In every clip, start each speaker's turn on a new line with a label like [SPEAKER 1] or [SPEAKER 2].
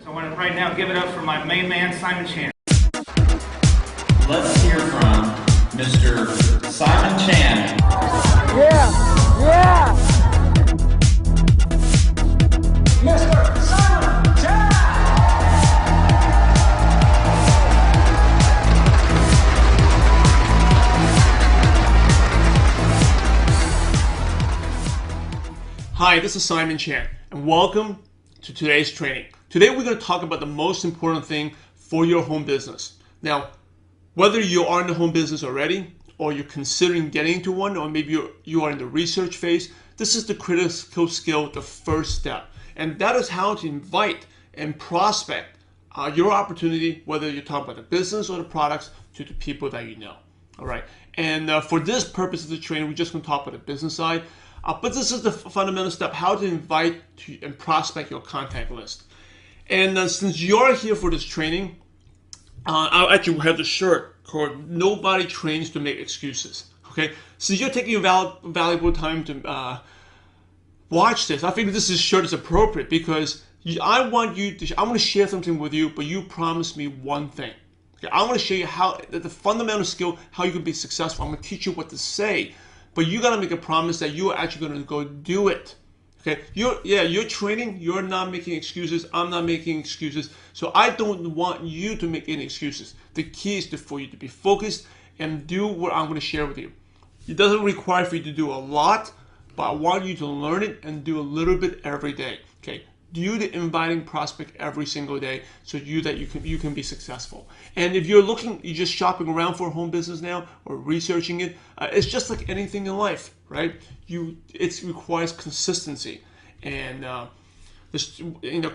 [SPEAKER 1] So I want to right now give it up for my main man, Simon Chan.
[SPEAKER 2] Let's hear from Mr. Simon Chan.
[SPEAKER 3] Yeah, yeah.
[SPEAKER 4] Mr. Simon Chan.
[SPEAKER 5] Hi, this is Simon Chan, and welcome to today's training. Today we're going to talk about the most important thing for your home business. Now, whether you are in the home business already, or you're considering getting into one, or maybe you are in the research phase, this is the critical skill, the first step. And that is how to invite and prospect your opportunity, whether you're talking about the business or the products, to the people that you know. All right. And for this purpose of the training, we're just going to talk about the business side. But this is the fundamental step, how to invite and prospect your contact list. And since you're here for this training, I'll actually have the shirt called "Nobody Trains to Make Excuses." Okay, since you're taking your valuable time to watch this, I think this shirt is appropriate because I want to share something with you, but you promise me one thing. Okay, I want to show you how the fundamental skill, how you can be successful. I'm going to teach you what to say, but you got to make a promise that you are actually going to go do it. Okay, you're training, you're not making excuses, I'm not making excuses, so I don't want you to make any excuses. The key is for you to be focused and do what I'm going to share with you. It doesn't require for you to do a lot, but I want you to learn it and do a little bit every day. Okay, do the inviting prospect every single day so you can be successful. And if you're just shopping around for a home business now or researching it, it's just like anything in life, right? It requires consistency and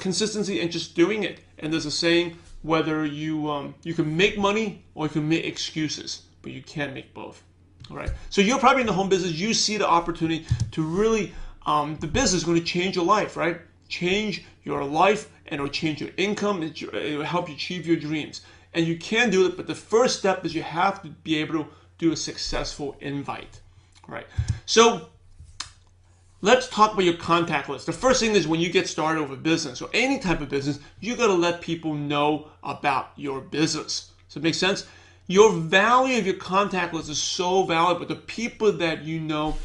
[SPEAKER 5] consistency and just doing it. And there's a saying, whether you can make money or you can make excuses, but you can't make both. All right. So you're probably in the home business. You see the opportunity to really the business is going to change your life, right? Change your life, and it'll change your income. It will help you achieve your dreams. And you can do it, but the first step is you have to be able to do a successful invite. All right. So let's talk about your contact list. The first thing is when you get started with a business or any type of business, you got to let people know about your business. Does it make sense? Your value of your contact list is so valuable. The people that you know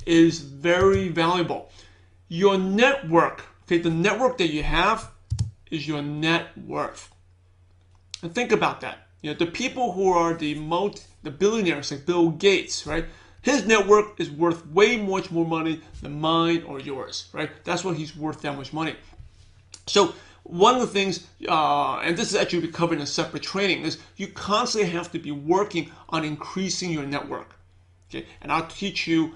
[SPEAKER 5] is very valuable. Your network, okay, the network that you have is your net worth. And think about that. The people who are the billionaires, like Bill Gates, right? His network is worth way much more money than mine or yours, right? That's why he's worth that much money. So one of the things, and this is actually covered in a separate training, is you constantly have to be working on increasing your network. Okay, and I'll teach you.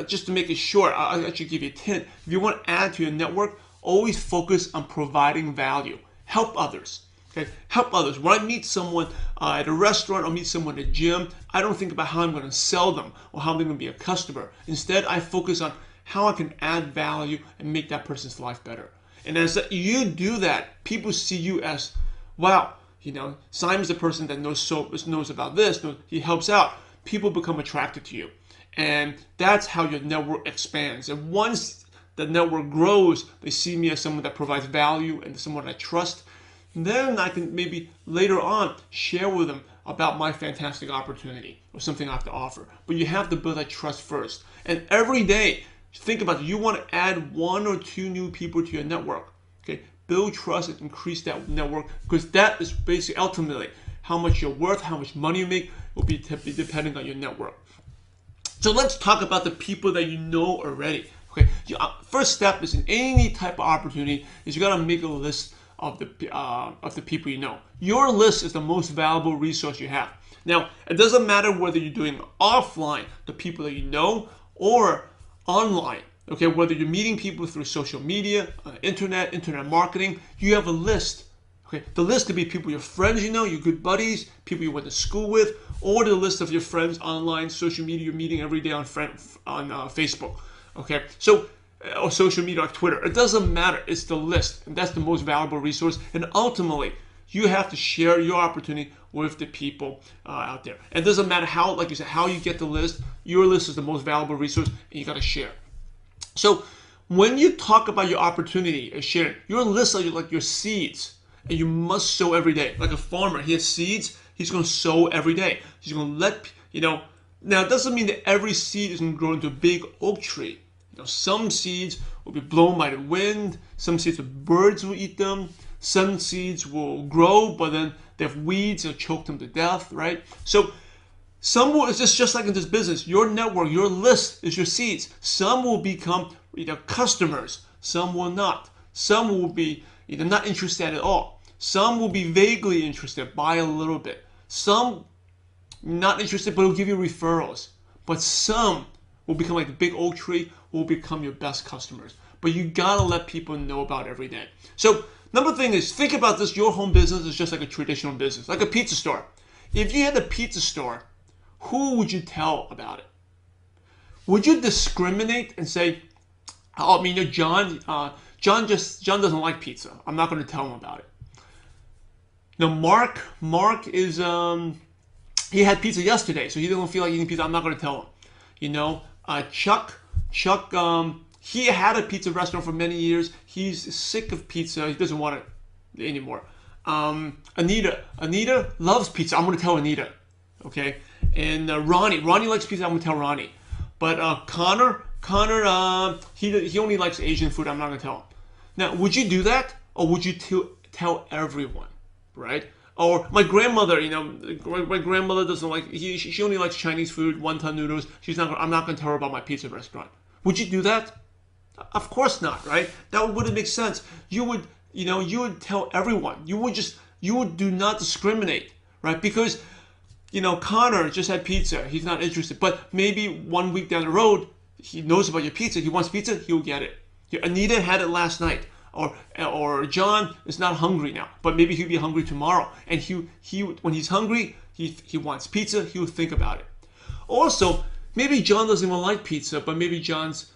[SPEAKER 5] Just to make it short, I'll actually give you a hint. If you want to add to your network, always focus on providing value. Help others. Okay? Help others. When I meet someone at a restaurant or meet someone at a gym, I don't think about how I'm going to sell them or how they're going to be a customer. Instead, I focus on how I can add value and make that person's life better. And as you do that, people see you as, wow, Simon's the person that knows about this. He helps out. People become attracted to you. And that's how your network expands. And once the network grows, they see me as someone that provides value and someone I trust. Then I can maybe later on share with them about my fantastic opportunity or something I have to offer. But you have to build that trust first. And every day, think about it. You want to add 1 or 2 new people to your network. Okay, build trust and increase that network, because that is basically ultimately how much you're worth, how much money you make will be depending on your network. So let's talk about the people that you know already. Okay, first step is in any type of opportunity is you got to make a list of the people you know. Your list is the most valuable resource you have. Now, it doesn't matter whether you're doing offline, the people that you know, or online. Okay, whether you're meeting people through social media, internet marketing, you have a list. Okay, the list could be people, your friends you know, your good buddies, people you went to school with, or the list of your friends online, social media you're meeting every day on Facebook. Okay, so or social media like Twitter. It doesn't matter. It's the list, and that's the most valuable resource. And ultimately, you have to share your opportunity with the people out there. And it doesn't matter how, like you said, how you get the list. Your list is the most valuable resource, and you got to share. So when you talk about your opportunity, Sharon, your list are like your seeds, and you must sow every day. Like a farmer, he has seeds, he's going to sow every day. He's going to let, now it doesn't mean that every seed is going to grow into a big oak tree. Some seeds will be blown by the wind, some seeds birds will eat them, some seeds will grow, but then they have weeds, they'll choke them to death, right? So some will, it's just like in this business, your network, your list is your seeds. Some will become customers, some will not. Some will be either not interested at all. Some will be vaguely interested, buy a little bit. Some not interested, but will give you referrals. But some will become like the big oak tree, will become your best customers. But you gotta let people know about it every day. So number thing is, think about this, your home business is just like a traditional business, like a pizza store. If you had a pizza store, who would you tell about it? Would you discriminate and say, oh, John doesn't like pizza, I'm not going to tell him about it. Mark is, he had pizza yesterday, so he doesn't feel like eating pizza, I'm not going to tell him. Chuck, he had a pizza restaurant for many years, he's sick of pizza, he doesn't want it anymore. Anita loves pizza, I'm going to tell Anita, okay? And Ronnie likes pizza, I'm going to tell Ronnie. But Connor, he only likes Asian food, I'm not going to tell him. Now, would you do that? Or would you tell everyone, right? Or my grandmother, my grandmother doesn't like, she only likes Chinese food, wonton noodles. I'm not going to tell her about my pizza restaurant. Would you do that? Of course not, right? That wouldn't make sense. You would tell everyone. You would do not discriminate, right? Because Connor just had pizza. He's not interested. But maybe 1 week down the road, he knows about your pizza. He wants pizza, he'll get it. Anita had it last night. Or John is not hungry now, but maybe he'll be hungry tomorrow. And he when he's hungry, he wants pizza, he'll think about it. Also, maybe John doesn't even like pizza, but maybe John's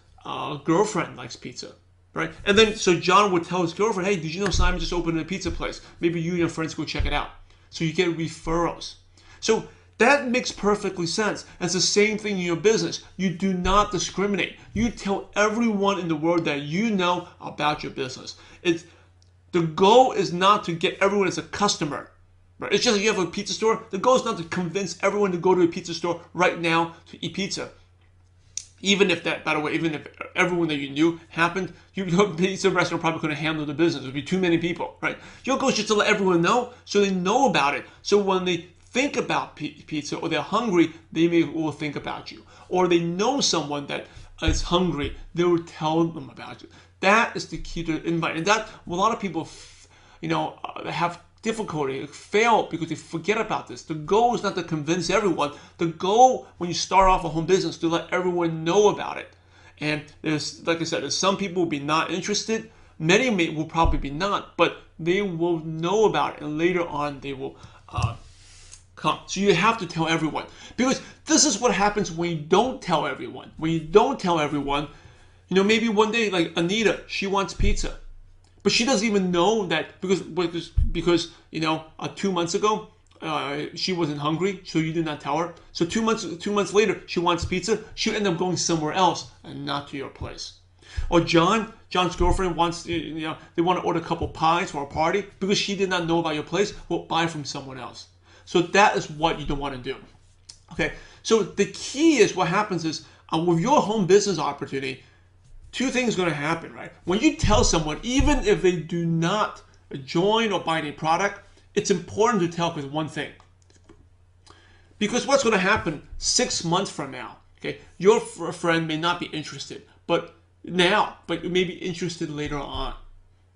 [SPEAKER 5] girlfriend likes pizza. Right? And then, so John would tell his girlfriend, hey, did you know Simon just opened a pizza place? Maybe you and your friends go check it out. So you get referrals. So that makes perfectly sense. It's the same thing in your business. You do not discriminate. You tell everyone in the world that you know about your business. The goal is not to get everyone as a customer. Right? It's just like you have a pizza store. The goal is not to convince everyone to go to a pizza store right now to eat pizza. Even if that, by the way, even if everyone that you knew happened, your pizza restaurant probably couldn't handle the business. It would be too many people, right? Your goal is just to let everyone know so they know about it. So when they think about pizza or they're hungry, they will think about you. Or they know someone that is hungry, they will tell them about you. That is the key to invite. And that, a lot of people, have difficulty, fail because they forget about this. The goal is not to convince everyone. The goal when you start off a home business is to let everyone know about it. And there's, like I said, there's some people will be not interested. Many will probably be not, but they will know about it, and later on they will come. So you have to tell everyone, because this is what happens when you don't tell everyone. When you don't tell everyone, maybe one day, like Anita, she wants pizza. But she doesn't even know that because 2 months ago she wasn't hungry, so you did not tell her. So 2 months later she wants pizza. She'll end up going somewhere else and not to your place. Or John's girlfriend wants they want to order a couple pies for a party because she did not know about your place. Well, buy from someone else. So that is what you don't want to do. Okay. So the key is what happens is with your home business opportunity. Two things are going to happen, right? When you tell someone, even if they do not join or buy any product, it's important to tell because one thing. Because what's going to happen 6 months from now, okay, your friend may not be interested, but may be interested later on.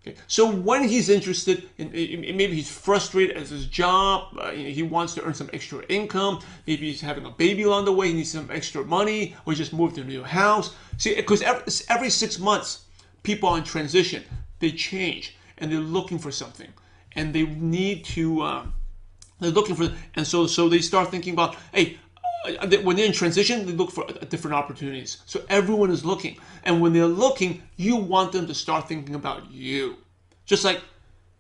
[SPEAKER 5] Okay, so when he's interested, maybe he's frustrated at his job, he wants to earn some extra income, maybe he's having a baby along the way, he needs some extra money, or he just moved to a new house. See, because every 6 months, people are in transition, they change, and they're looking for something, and they need to, they're looking for, and so they start thinking about, hey, when they're in transition, they look for different opportunities. So everyone is looking. And when they're looking, you want them to start thinking about you. Just like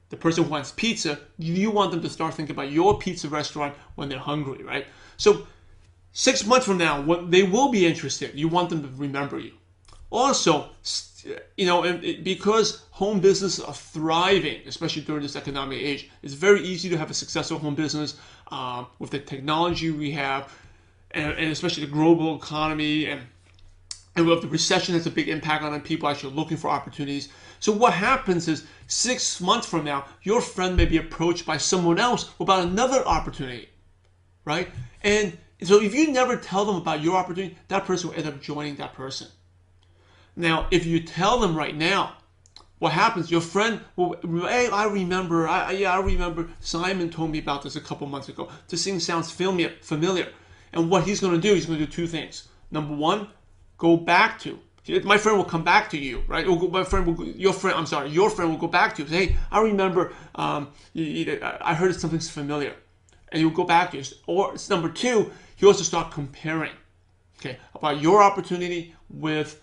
[SPEAKER 5] the person who wants pizza, you want them to start thinking about your pizza restaurant when they're hungry, right? So 6 months from now, when they will be interested, you want them to remember you. Also, because home businesses are thriving, especially during this economic age, it's very easy to have a successful home business with the technology we have, and especially the global economy, and with the recession has a big impact on people actually looking for opportunities. So what happens is 6 months from now, your friend may be approached by someone else about another opportunity, right? And so if you never tell them about your opportunity, that person will end up joining that person. Now, if you tell them right now, what happens? Your friend will, hey, I remember Simon told me about this a couple months ago. This thing sounds familiar. And what he's going to do, he's going to do two things. Number one, go back to. My friend will come back to you, right? Your friend will go back to you. Say, hey, I remember. I heard something's familiar, and you'll go back to you. Or it's number two, you also start comparing, okay, about your opportunity with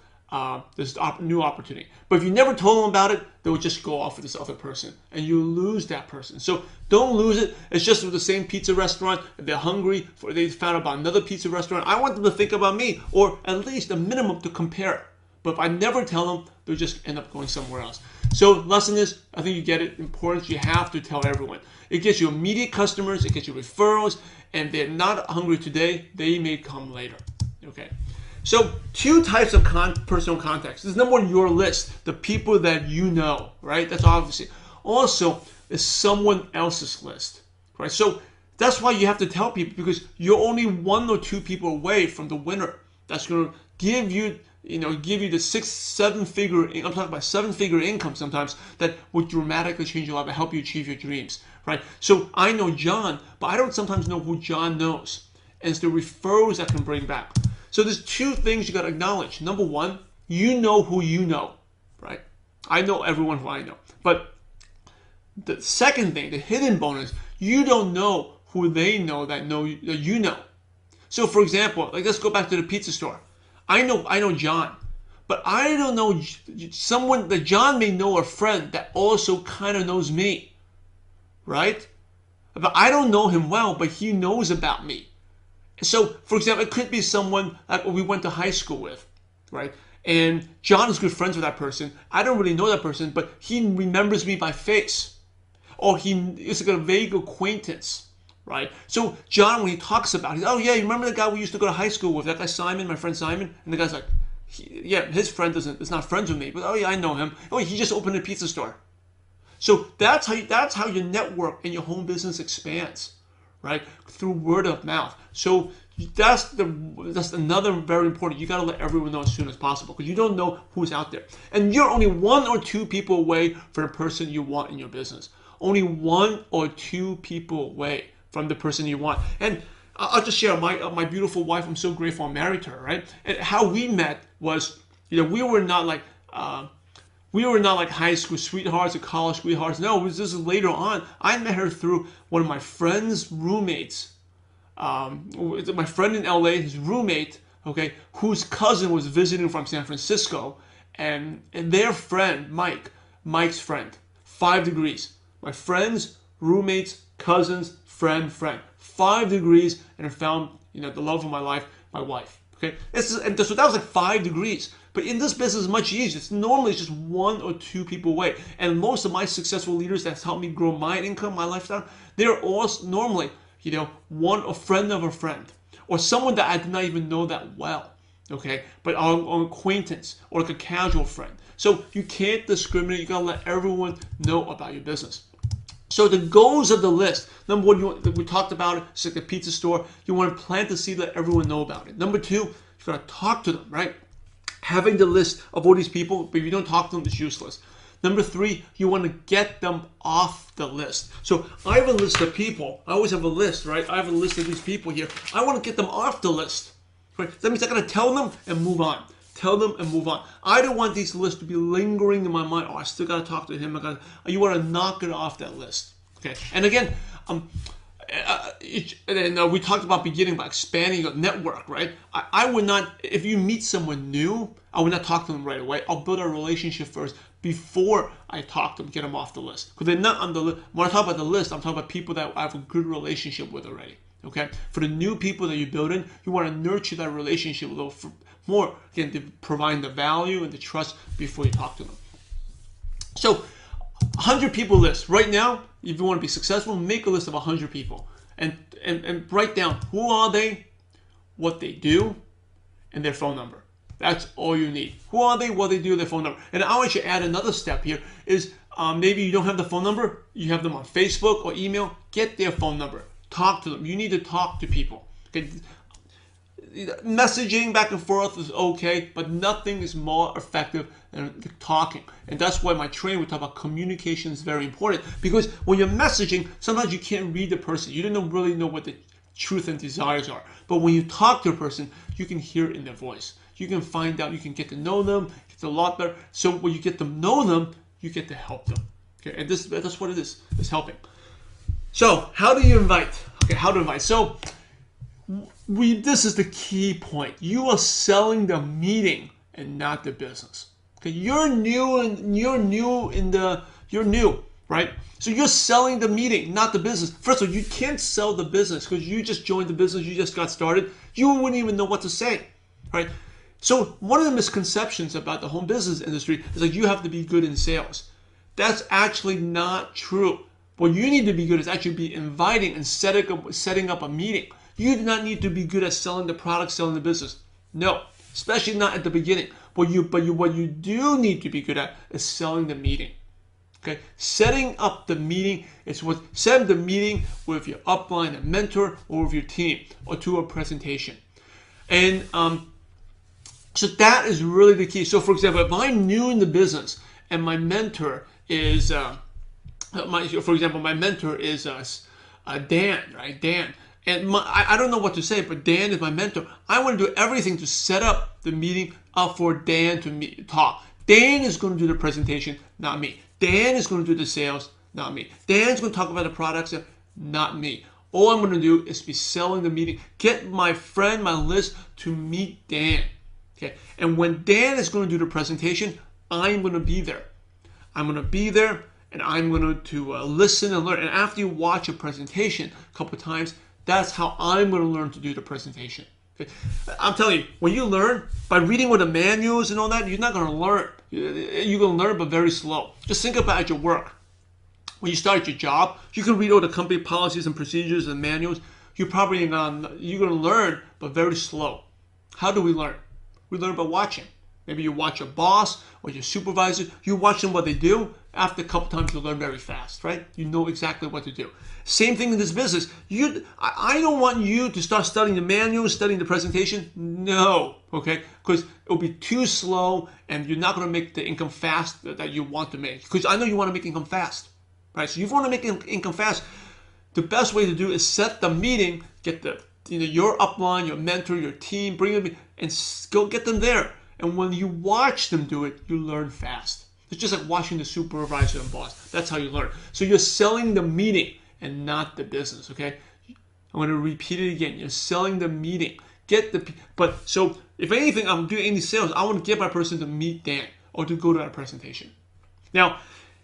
[SPEAKER 5] this new opportunity. But if you never told them about it, they will just go off with this other person, and you lose that person. So don't lose it. It's just with the same pizza restaurant. If they're hungry, they found out about another pizza restaurant, I want them to think about me, or at least a minimum to compare. But if I never tell them, they'll just end up going somewhere else. So lesson is, I think you get it, importance, you have to tell everyone. It gets you immediate customers, it gets you referrals, and if they're not hungry today, they may come later. Okay. So 2 types of personal contacts. This is number one, your list, the people that you know, right? That's obviously. Also, is someone else's list, right? So that's why you have to tell people, because you're only 1 or 2 people away from the winner. That's going to give you the 6-7 figure. I'm talking about 7-figure income sometimes that would dramatically change your life and help you achieve your dreams, right? So I know John, but I don't sometimes know who John knows, and it's the referrals that can bring back. So there's 2 things you got to acknowledge. Number one, you know who you know, right? I know everyone who I know. But the second thing, the hidden bonus, you don't know who they know that you know. So for example, let's go back to the pizza store. I know John, but I don't know someone that John may know, a friend that also kind of knows me, right? But I don't know him well, but he knows about me. So, for example, it could be someone that we went to high school with, right? And John is good friends with that person. I don't really know that person, but he remembers me by face. Or it's like a vague acquaintance, right? So John, when he talks about it, oh yeah, you remember the guy we used to go to high school with, that guy Simon, my friend Simon? And the guy's like, his friend is not friends with me, but oh yeah, I know him. Oh, he just opened a pizza store. So that's how your network and your home business expands, right? Through word of mouth. So that's another very important. You got to let everyone know as soon as possible, because you don't know who's out there, and you're only 1 or 2 people away from the person you want in your business. Only 1 or 2 people away from the person you want. And I'll just share my beautiful wife. I'm so grateful I'm married to her, right? And how we met was, we were not like high school sweethearts or college sweethearts. No, this is later on. I met her through one of my friend's roommates. My friend in LA, his roommate, okay, whose cousin was visiting from San Francisco, and their friend, Mike's friend, 5 degrees. My friends, roommates, cousins, friend, 5 degrees, and I found, the love of my life, my wife. Okay, so that was like 5 degrees. But in this business, it's much easier. It's normally just 1 or 2 people away. And most of my successful leaders that's helped me grow my income, my lifestyle, they're all normally, a friend of a friend, or someone that I did not even know that well. Okay, but an acquaintance or like a casual friend. So you can't discriminate. You gotta let everyone know about your business. So the goals of the list. Number one, we talked about it. It's like a pizza store. You want to plant the seed, let everyone know about it. Number 2, you gotta talk to them, right? Having the list of all these people, but if you don't talk to them, it's useless. Number 3, you want to get them off the list. So I have a list of people. I always have a list, right? I have a list of these people here. I want to get them off the list. Right? That means I gotta tell them and move on. Tell them and move on. I don't want these lists to be lingering in my mind. Oh, I still gotta talk to him. You want to knock it off that list. Okay. And again, we talked about beginning by expanding your network, right? I would not, if you meet someone new, I would not talk to them right away. I'll build a relationship first before I talk to them, get them off the list. Because they're not on the list. When I talk about the list, I'm talking about people that I have a good relationship with already. Okay, for the new people that you build in, you want to nurture that relationship a little more, again, to provide the value and the trust before you talk to them. So 100 people list. Right now, if you want to be successful, make a list of 100 people and write down who are they, what they do, and their phone number. That's all you need. Who are they, what they do, their phone number. And I want you to add another step here is maybe you don't have the phone number, you have them on Facebook or email, get their phone number. Talk to them. You need to talk to people. Okay? Messaging back and forth is okay, but nothing is more effective than talking. And that's why my training would talk about communication is very important, because when you're messaging, sometimes you can't read the person. You don't really know what the truth and desires are. But when you talk to a person, you can hear it in their voice. You can find out, you can get to know them, it's a lot better. So when you get to know them, you get to help them. Okay, and that's what it is helping. So how do you invite? Okay, how to invite. So this is the key point. You are selling the meeting and not the business. Okay, you're new, right? So you're selling the meeting, not the business. First of all, you can't sell the business because you just joined the business, you just got started. You wouldn't even know what to say, right? So one of the misconceptions about the home business industry is like you have to be good in sales. That's actually not true. What you need to be good is actually be inviting and setting up a meeting. You do not need to be good at selling the product, selling the business. No, especially not at the beginning. What you do need to be good at is selling the meeting. Okay, setting up the meeting is what setting the meeting with your upline, a mentor, or with your team, or to a presentation. And so that is really the key. So for example, if I'm new in the business and my mentor is my mentor is Dan, right? Dan. And I don't know what to say, but Dan is my mentor. I want to do everything to set up the meeting up for Dan to talk. Dan is going to do the presentation, not me. Dan is going to do the sales, not me. Dan's going to talk about the products, not me. All I'm going to do is be selling the meeting. Get my friend, my list to meet Dan. Okay, and when Dan is going to do the presentation, I'm going to be there. I'm going to be there, and I'm going to listen and learn. And after you watch a presentation a couple of times, that's how I'm going to learn to do the presentation. Okay? I'm telling you, when you learn by reading what the manuals and all that, you're not going to learn. You're going to learn, but very slow. Just think about at your work. When you start your job, you can read all the company policies and procedures and manuals. You're going to learn, but very slow. How do we learn? We learn by watching. Maybe you watch your boss or your supervisor. You watch them what they do. After a couple times, you learn very fast, right? You know exactly what to do. Same thing in this business. I don't want you to start studying the manual, studying the presentation. No, okay? Because it will be too slow and you're not going to make the income fast that you want to make. Because I know you want to make income fast, right? So if you want to make income fast, the best way to do is set the meeting, get your upline, your mentor, your team, bring them in, and go get them there. And when you watch them do it, you learn fast. It's just like watching the supervisor and boss. That's how you learn. So you're selling the meeting and not the business, okay? I'm going to repeat it again. You're selling the meeting. So if anything, I'm doing any sales, I want to get my person to meet Dan or to go to that presentation. Now,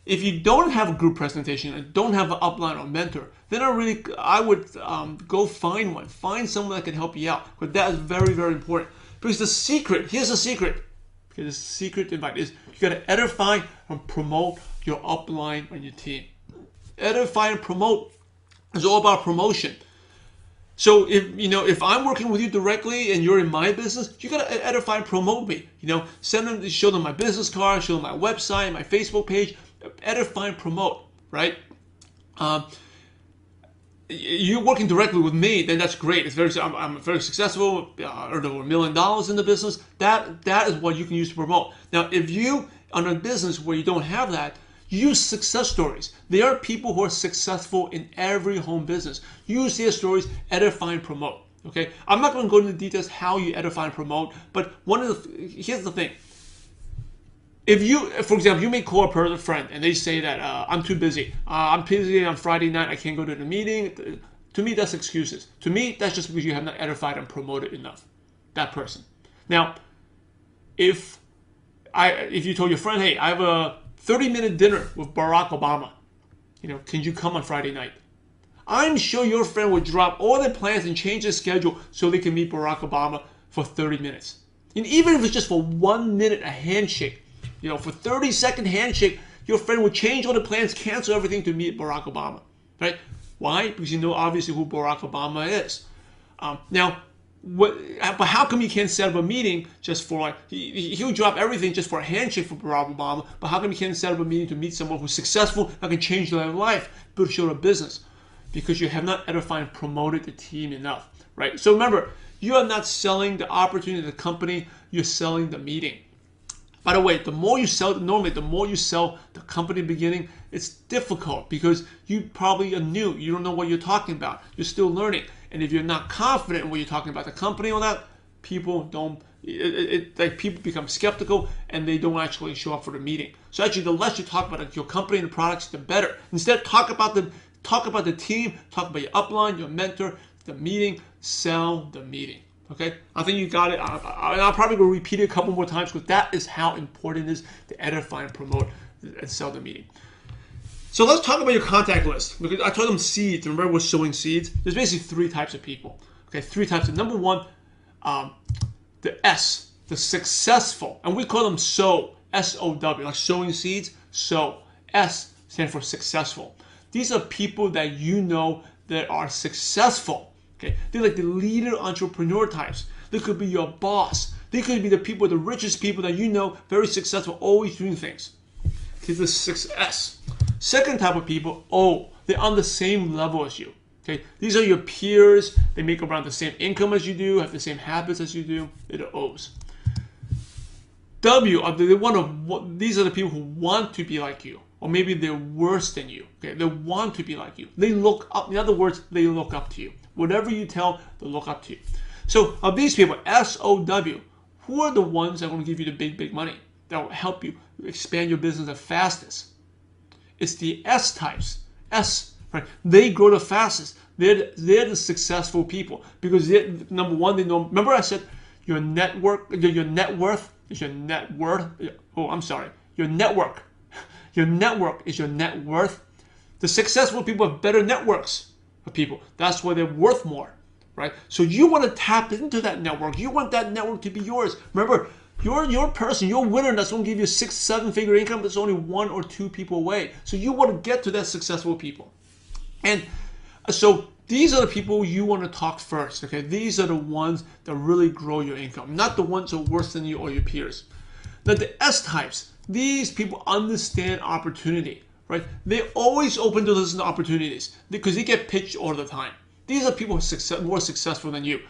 [SPEAKER 5] if you don't have a group presentation and don't have an upline or mentor, then I would go find one. Find someone that can help you out. But that is very, very important. Because here's the secret. Okay, the secret to invite is you got to edify and promote your upline and your team. Edify and promote is all about promotion. So if I'm working with you directly and you're in my business, you got to edify and promote me. Show them my business card, show them my website, my Facebook page. Edify and promote, right? You're working directly with me, then that's great. I'm very successful. Earned over $1 million in the business. That is what you can use to promote. Now, if you are in a business where you don't have that, use success stories. There are people who are successful in every home business. Use their stories, edify and promote. Okay, I'm not going to go into the details how you edify and promote, but here's the thing. If you, for example, you may call a friend and they say that I'm too busy. I'm busy on Friday night. I can't go to the meeting. To me, that's excuses. To me, that's just because you have not edified and promoted enough that person. Now, if you told your friend, hey, I have a 30-minute dinner with Barack Obama, can you come on Friday night? I'm sure your friend would drop all their plans and change their schedule so they can meet Barack Obama for 30 minutes. And even if it's just for 1 minute, a handshake, for 30-second handshake, your friend would change all the plans, cancel everything to meet Barack Obama, right? Why? Because you know obviously who Barack Obama is. But how come you can't set up a meeting just for he'll drop everything just for a handshake for Barack Obama? But how come you can't set up a meeting to meet someone who's successful that can change their life, build your business? Because you have not edified and promoted the team enough, right? So remember, you are not selling the opportunity to the company, you're selling the meeting. By the way, the more you sell the company in the beginning, it's difficult because you probably are new. You don't know what you're talking about. You're still learning. And if you're not confident in what you're talking about, the company or that, people people become skeptical and they don't actually show up for the meeting. So actually, the less you talk about your company and the products, the better. Instead, talk about the team, talk about your upline, your mentor, the meeting, sell the meeting. Okay, I think you got it. I'll probably go repeat it a couple more times because that is how important it is to edify and promote and sell the meeting. So let's talk about your contact list, because I told them seeds. Remember, we're sowing seeds. There's basically 3 types of people. Okay, 3 types. Number 1, the S, the successful, and we call them sow, S-O-W, like sowing seeds. Sow. S stands for successful. These are people that you know that are successful. Okay, they're like the leader entrepreneur types. They could be your boss. They could be the people, the richest people that you know, very successful, always doing things. Okay, the 6S. Second type of people, O, they're on the same level as you. Okay, these are your peers. They make around the same income as you do, have the same habits as you do. They're the O's. W, these are the people who want to be like you, or maybe they're worse than you. Okay, they want to be like you. They look up. In other words, they look up to you. Whatever you tell, they look up to you. So of these people, S-O-W, who are the ones that are going to give you the big money, that will help you expand your business the fastest? It's the S types. S, right? They grow the fastest. They're the successful people because number 1, they know. Remember I said your network, your net worth is your net worth. Oh, I'm sorry. Your network. Your network is your net worth. The successful people have better networks of people. That's why they're worth more, right? So you want to tap into that network. You want that network to be yours. Remember, your person, your winner that's going to give you 6-7 figure income, that's only 1 or 2 people away. So you want to get to that successful people. And so these are the people you want to talk first, okay? These are the ones that really grow your income, not the ones who are worse than you or your peers. Now the S types, these people understand opportunity, right? They're always open to listen to opportunities because they get pitched all the time. These are people who are more successful than you.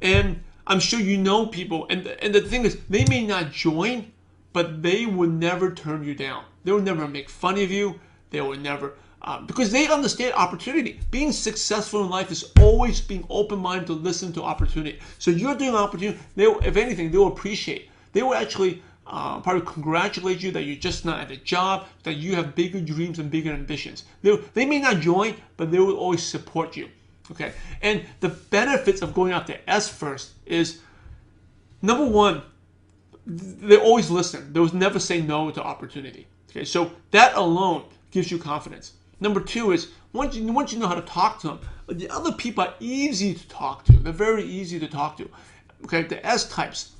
[SPEAKER 5] And I'm sure you know people, and the thing is, they may not join, but they will never turn you down. They will never make fun of you. They will never, because they understand opportunity. Being successful in life is always being open-minded to listen to opportunity. So you're doing opportunity, if anything, they will appreciate. They will actually probably congratulate you that you're just not at a job, that you have bigger dreams and bigger ambitions. They may not join, but they will always support you. Okay, and the benefits of going after S first is, number 1, they always listen. They will never say no to opportunity. Okay, so that alone gives you confidence. Number 2 is once you know how to talk to them, the other people are easy to talk to. They're very easy to talk to. Okay, the S types.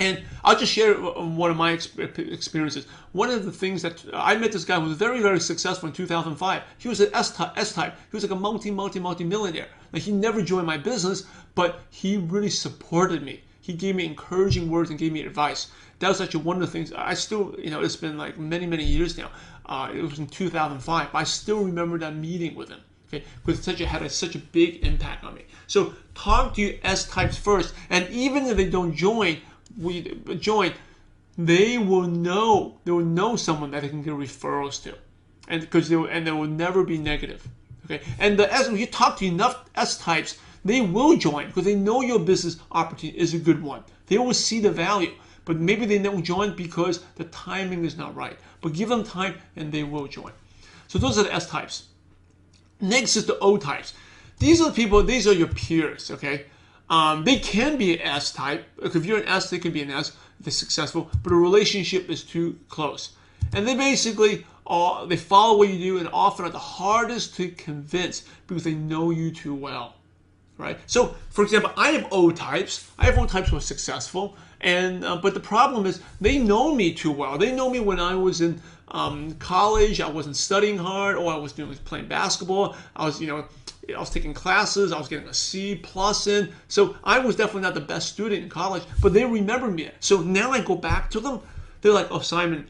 [SPEAKER 5] And I'll just share one of my experiences. One of the things that I met this guy who was very, very successful in 2005. He was an S type. He was like a multi-millionaire. Like, he never joined my business, but he really supported me. He gave me encouraging words and gave me advice. That was actually one of the things. I still, it's been like many, many years now. It was in 2005. But I still remember that meeting with him. Okay, because it had such a big impact on me. So talk to your S types first, and even if they don't join, they will know someone that they can get referrals to, and because they will never be negative. Okay, and when you talk to enough S types, they will join because they know your business opportunity is a good one. They will see the value, but maybe they don't join because the timing is not right. But give them time, and they will join. So those are the S types. Next is the O types. These are the people. These are your peers. Okay. They can be an S type. If you're an S, they can be an S if they're successful, but the relationship is too close. And they basically they follow what you do and often are the hardest to convince because they know you too well. Right? So, for example, I have O types. I have O types who are successful, and but the problem is they know me too well. They know me when I was in college. I wasn't studying hard, or I was playing basketball. I was taking classes. I was getting a C plus in. So I was definitely not the best student in college, but they remember me. So now I go back to them. They're like, "Oh, Simon."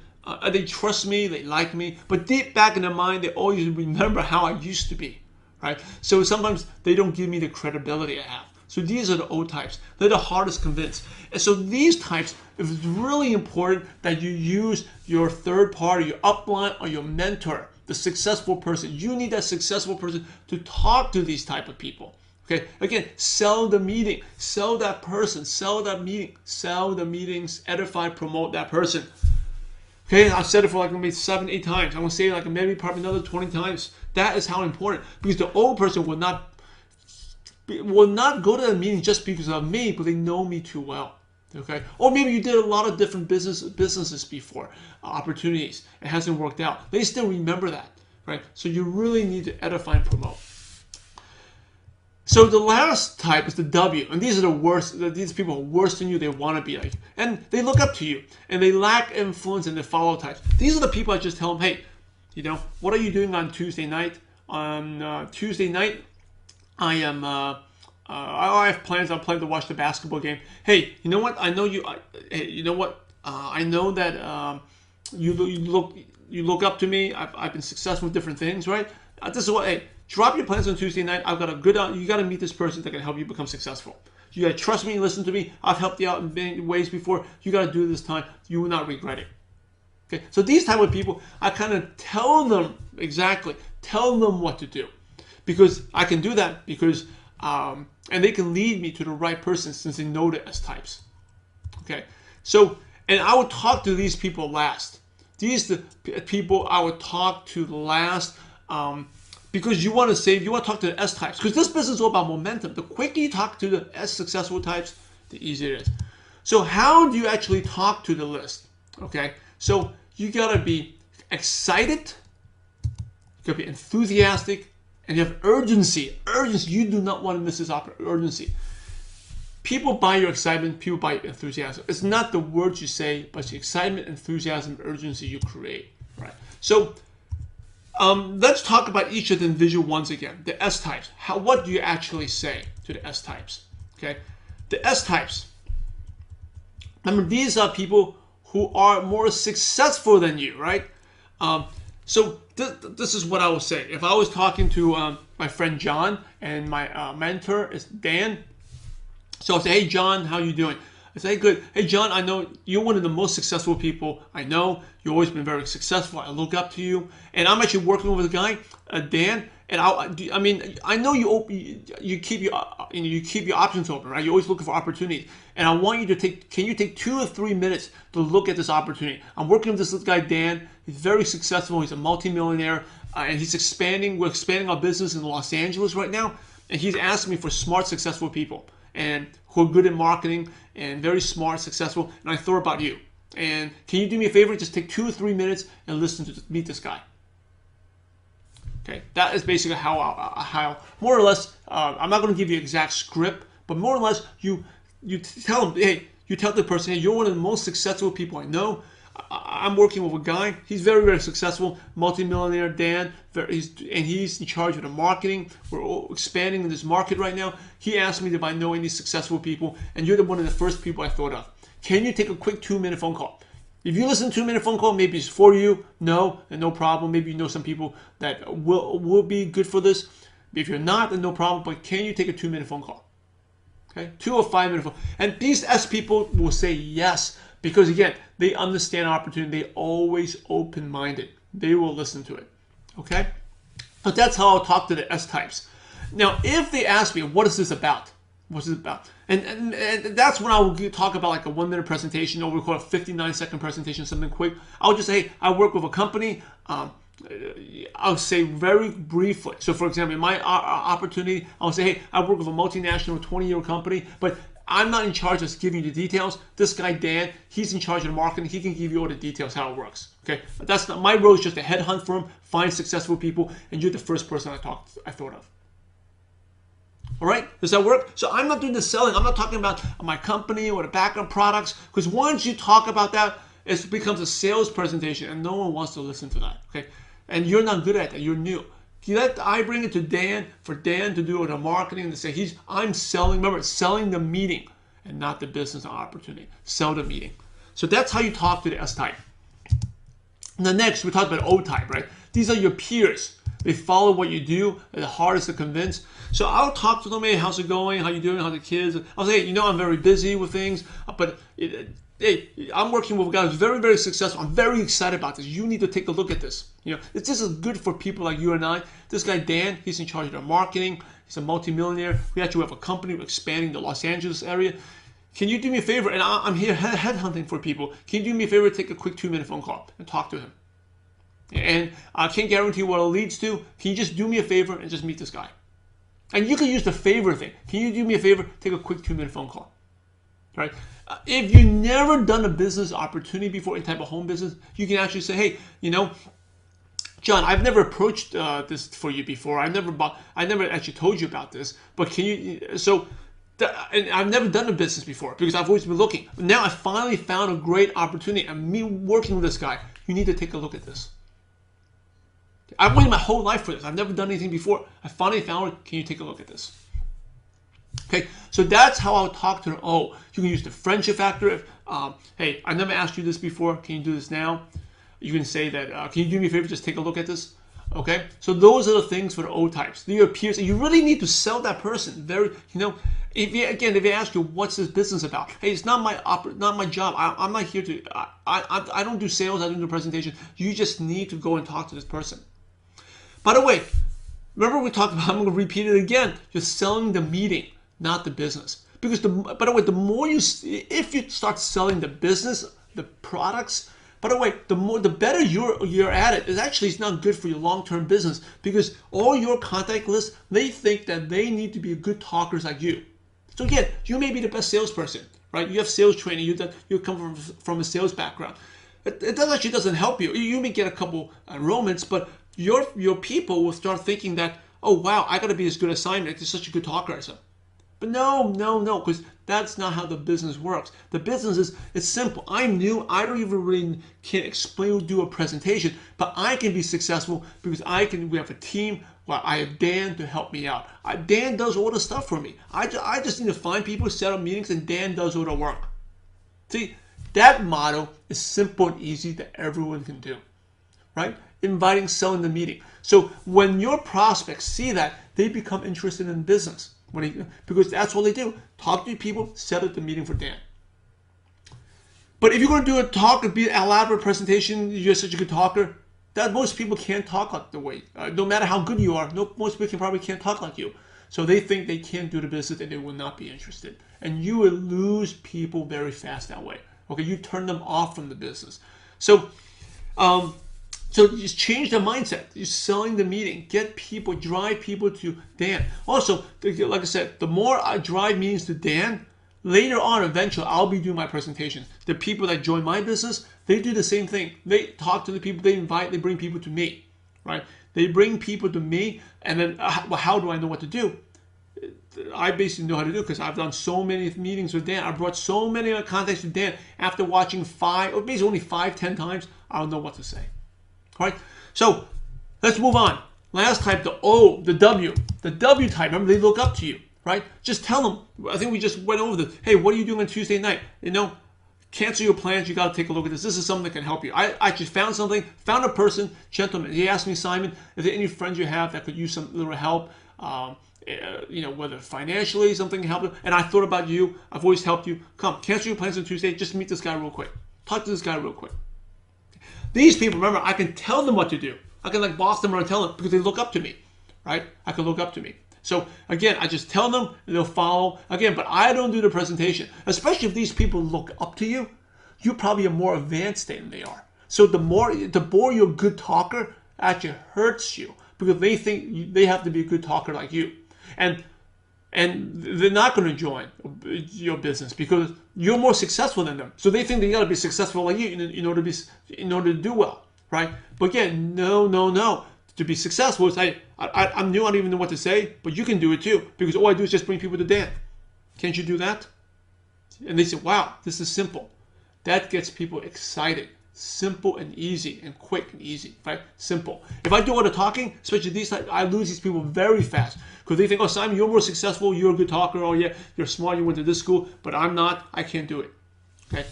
[SPEAKER 5] They trust me. They like me. But deep back in their mind, they always remember how I used to be. Right? So sometimes they don't give me the credibility I have. So these are the O types. They're the hardest to convince. And so these types, it's really important that you use your third party, your upline, or your mentor, the successful person. You need that successful person to talk to these type of people. Okay? Again, sell the meeting, sell that person, sell that meeting, sell the meetings, edify, promote that person. Okay, I've said it for like maybe 7, 8 times. I'm going to say it like maybe probably another 20 times. That is how important. Because the old person will not go to the meeting just because of me, but they know me too well. Okay, or maybe you did a lot of different businesses before, opportunities. It hasn't worked out. They still remember that, right? So you really need to edify and promote. So the last type is the W, and these are the worst. These people are worse than you. They want to be like, and they look up to you, and they lack influence, and they follow types. These are the people I just tell them, hey, what are you doing on Tuesday night? On Tuesday night, I am. I have plans. I'm planning to watch the basketball game. Hey, you know what? I know you. Hey, you know what? I know that you look up to me. I've been successful with different things, right? This is what. Hey. Drop your plans on Tuesday night. I've got a good. You got to meet this person that can help you become successful. You got to trust me and listen to me. I've helped you out in many ways before. You got to do it this time. You will not regret it. Okay. So these type of people, I kind of tell them what to do, because I can do that because and they can lead me to the right person since they know the S types. Okay. So and I would talk to these people last. These are the people I would talk to last. Because you want to talk to the S types. Because this business is all about momentum. The quicker you talk to the S successful types, the easier it is. So how do you actually talk to the list? Okay, so you gotta be excited, you gotta be enthusiastic, and you have urgency. Urgency. You do not want to miss this urgency. People buy your excitement. People buy your enthusiasm. It's not the words you say, but it's the excitement, enthusiasm, urgency you create. Right. So. Let's talk about each of the individual ones again. The S types. What do you actually say to the S types? Okay, the S types. Remember, these are people who are more successful than you, right? So this is what I would say. If I was talking to my friend John and my mentor is Dan, so I'll say, "Hey John, how you doing?" I say, "Hey, good. Hey John, I know you're one of the most successful people I know. You've always been very successful. I look up to you, and I'm actually working with a guy, Dan. And I know you keep your options open, right? You're always looking for opportunities, and I want you to can you take 2 or 3 minutes to look at this opportunity? I'm working with this guy Dan. He's very successful. He's a multimillionaire, and he's expanding. We're expanding our business in Los Angeles right now, and he's asking me for smart, successful people and who are good at marketing and very smart, successful. And I thought about you. And can you do me a favor? Just take 2 or 3 minutes and meet this guy." Okay, that is basically how more or less. I'm not going to give you exact script, but more or less you tell them, hey, you tell the person, hey, you're one of the most successful people I know. I'm working with a guy. He's very, very successful, multimillionaire, Dan. He's in charge of the marketing. We're all expanding in this market right now. He asked me if I know any successful people, and you're one of the first people I thought of. Can you take a quick 2-minute phone call? If you listen to a 2-minute phone call, maybe it's for you. No, and no problem. Maybe you know some people that will be good for this. If you're not, then no problem. But can you take a 2-minute phone call? Okay, 2 or 5-minute phone. And these S people will say yes. Because again, they understand opportunity. They're always open-minded. They will listen to it. Okay? But that's how I'll talk to the S types. Now, if they ask me, what is this about? What's this about? And that's when I will talk about like a 1-minute presentation, or we call it a 59-second presentation, something quick. I'll just say, hey, I work with a company. I'll say very briefly. So for example, in my opportunity, I'll say, hey, I work with a multinational 20-year company, but I'm not in charge of giving you the details. This guy, Dan, he's in charge of the marketing. He can give you all the details how it works. Okay, but that's not my role. Is just to headhunt for him, find successful people, and you're the first person I thought of. All right, does that work? So I'm not doing the selling. I'm not talking about my company or the background products, because once you talk about that, it becomes a sales presentation, and no one wants to listen to that. Okay, and you're not good at that. You're new. I bring it to Dan for Dan to do the marketing, to say I'm selling. Remember, selling the meeting and not the business opportunity. Sell the meeting. So that's how you talk to the S type. And the next, we talked about O type, right? These are your peers. They follow what you do. They're the hardest to convince. So I'll talk to them. Hey, how's it going? How you doing? How's the kids? I'll say, hey, I'm very busy with things, but hey, I'm working with a guy who's very, very successful. I'm very excited about this. You need to take a look at this. This is good for people like you and I. This guy, Dan, he's in charge of the marketing. He's a multimillionaire. We actually have a company. We're expanding the Los Angeles area. Can you do me a favor? And I'm here headhunting for people. Can you do me a favor? Take a quick 2-minute phone call and talk to him. And I can't guarantee what it leads to. Can you just do me a favor and just meet this guy? And you can use the favor thing. Can you do me a favor? Take a quick 2-minute phone call. Right? If you've never done a business opportunity before in type of home business, you can actually say, hey, John, I've never approached this for you before. I never actually told you about this. But can you? And I've never done a business before because I've always been looking. But now I finally found a great opportunity, and me working with this guy. You need to take a look at this. I've waited my whole life for this. I've never done anything before. I finally found it. Can you take a look at this? Okay, so that's how I'll talk to them. Oh, you can use the friendship factor. If, hey, I never asked you this before. Can you do this now? You can say that, can you do me a favor? Just take a look at this. Okay, so those are the things for the O types. They're your peers, and you really need to sell that person. If they ask you what's this business about, hey, it's not my job. I'm not here to. I don't do sales. I don't do presentation. You just need to go and talk to this person. By the way, remember we talked about. I'm going to repeat it again. You're selling the meeting, not the business. Because by the way, if you start selling the business, the products. By the way, the better you're at it, it's not good for your long-term business, because all your contact list, they think that they need to be good talkers like you. So again, you may be the best salesperson, right? You have sales training, you come from a sales background. It actually doesn't help you. You may get a couple enrollments, but your people will start thinking that, oh wow, I got to be as good as Simon. He's such a good talker as him. But no, because that's not how the business works. The business it's simple. I'm new. I don't even really can't explain or do a presentation, but I can be successful because we have a team. Well, I have Dan to help me out. Dan does all the stuff for me. I just need to find people, set up meetings, and Dan does all the work. See, that motto is simple and easy that everyone can do, right? Inviting, selling the meeting. So when your prospects see that, they become interested in business. Because that's all they do. Talk to people, set up the meeting for Dan. But if you're going to do a talk and be an elaborate presentation, you're such a good talker, that most people can't talk like the way. No matter how good you are, most people probably can't talk like you. So they think they can't do the business and they will not be interested. And you will lose people very fast that way. Okay, you turn them off from the business. So just change the mindset. You're selling the meeting. Get people, drive people to Dan. Also, like I said, the more I drive meetings to Dan, later on, eventually, I'll be doing my presentations. The people that join my business, they do the same thing. They talk to the people, they bring people to me, right? They bring people to me, and then how do I know what to do? I basically know how to do it because I've done so many meetings with Dan. I brought so many contacts to Dan. After watching only 5-10 times, I don't know what to say. All right, so let's move on. Last type, the O, the W. The W type, remember, they look up to you, right? Just tell them. I think we just went over this. Hey, what are you doing on Tuesday night? Cancel your plans. You got to take a look at this. This is something that can help you. I just found a person, gentleman. He asked me, Simon, is there any friends you have that could use some little help? Whether financially, something can help them. And I thought about you. I've always helped you. Come, cancel your plans on Tuesday. Just meet this guy real quick. Talk to this guy real quick. These people, remember, I can tell them what to do. I can boss them or tell them because they look up to me, right? I can look up to me. So again, I just tell them and they'll follow. Again, but I don't do the presentation. Especially if these people look up to you, you're probably a more advanced state than they are. So the more you're a good talker, actually hurts you because they think they have to be a good talker like you. And and they're not going to join your business because you're more successful than them. So they think they got to be successful like you in order to do well, right? But again, no. To be successful is I'm new. I don't even know what to say, but you can do it too because all I do is just bring people to Dan. Can't you do that? And they say, wow, this is simple. That gets people excited. Simple and easy and quick and easy, right? Simple. If I do all the talking, especially these times, I lose these people very fast because they think, oh, Simon, you're more successful, you're a good talker, oh yeah, you're smart, you went to this school, but I'm not, I can't do it, okay?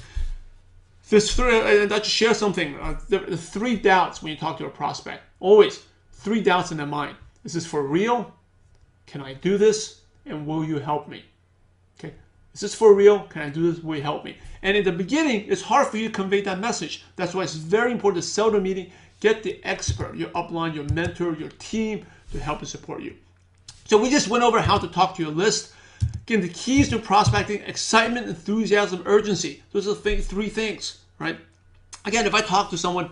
[SPEAKER 5] There's three, and I just share something, the 3 doubts when you talk to a prospect. Always 3 doubts in their mind. Is this for real? Can I do this? And will you help me? Okay. Is this for real? Can I do this? Will you help me? And in the beginning, it's hard for you to convey that message. That's why it's very important to sell the meeting. Get the expert, your upline, your mentor, your team to help and support you. So we just went over how to talk to your list. Again, the keys to prospecting: excitement, enthusiasm, urgency. Those are the 3 things, right? Again, if I talk to someone,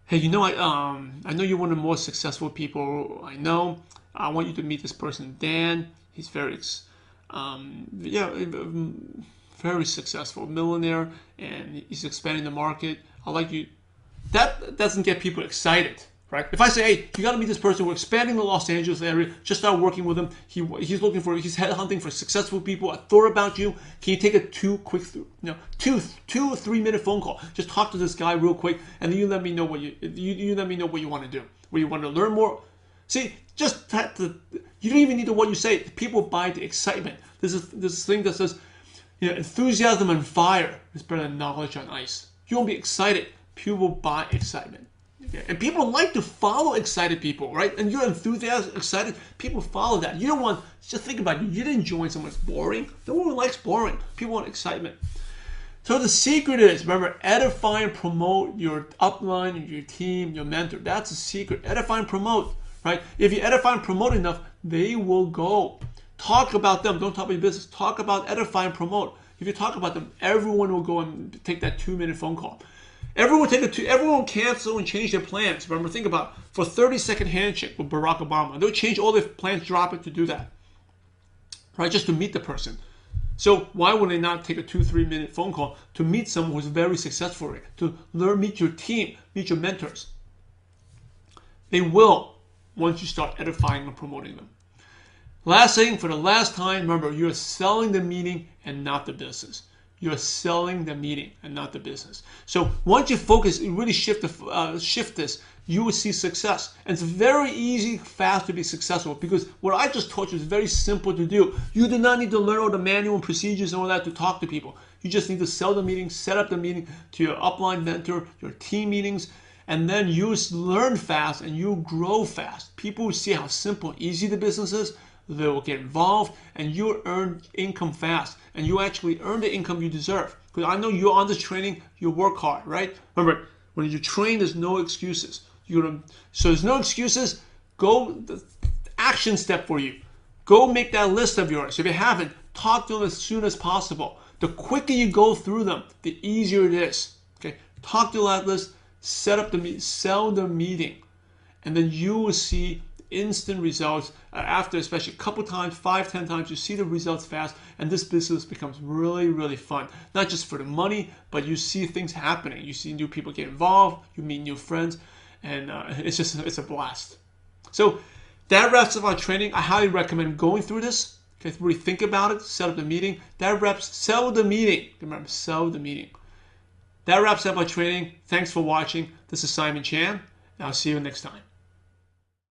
[SPEAKER 5] hey, you know, I know you're one of the most successful people I know. I want you to meet this person, Dan. He's very successful millionaire, and he's expanding the market. I like you. That doesn't get people excited, right? If I say, hey, you got to meet this person. We're expanding the Los Angeles area. Just start working with him. He's headhunting for successful people. I thought about you. Can you take a 2 or 3 minute phone call? Just talk to this guy real quick, and then you let me know what you want to do. Where you want to learn more. See, you don't even need what you say. People buy the excitement. There's this thing that says, enthusiasm and fire is better than knowledge on ice. You won't be excited. People buy excitement. Okay? And people like to follow excited people, right? And you're enthusiastic, excited. People follow that. You don't want, just think about it. You didn't join someone that's boring. No one likes boring. People want excitement. So the secret is, remember, edify and promote your upline, your team, your mentor. That's the secret. Edify and promote, right? If you edify and promote enough, they will go. Talk about them. Don't talk about your business. Talk about, edify and promote. If you talk about them, everyone will go and take that 2-minute phone call. Everyone will cancel and change their plans. Remember, think about for a 30-second handshake with Barack Obama. They'll change all their plans, drop it to do that, right? Just to meet the person. So why would they not take a 2-3 minute phone call to meet someone who's very successful, to meet your team, meet your mentors? They will once you start edifying and promoting them. Last thing, for the last time, remember, you're selling the meeting and not the business. You're selling the meeting and not the business. So once you focus, you really shift this, you will see success. And it's very easy, fast to be successful because what I just taught you is very simple to do. You do not need to learn all the manual and procedures and all that to talk to people. You just need to sell the meeting, set up the meeting to your upline mentor, your team meetings, and then you learn fast and you grow fast. People will see how simple and easy the business is. They will get involved and you earn income fast. And you actually earn the income you deserve. Because I know you're on this training, you work hard, right? Remember, when you train, there's no excuses. So there's no excuses. Go, the action step for you. Go make that list of yours. If you haven't, talk to them as soon as possible. The quicker you go through them, the easier it is. Okay, talk to that list, set up the meeting, sell the meeting, and then you will see instant results after, especially a couple times, 5-10 times. You see the results fast, and this business becomes really, really fun. Not just for the money, but you see things happening. You see new people get involved. You meet new friends, and it's a blast. So that wraps up our training. I highly recommend going through this. Okay, really think about it. Set up the meeting. That wraps. Sell the meeting. Remember, sell the meeting. That wraps up our training. Thanks for watching. This is Simon Chan, and I'll see you next time.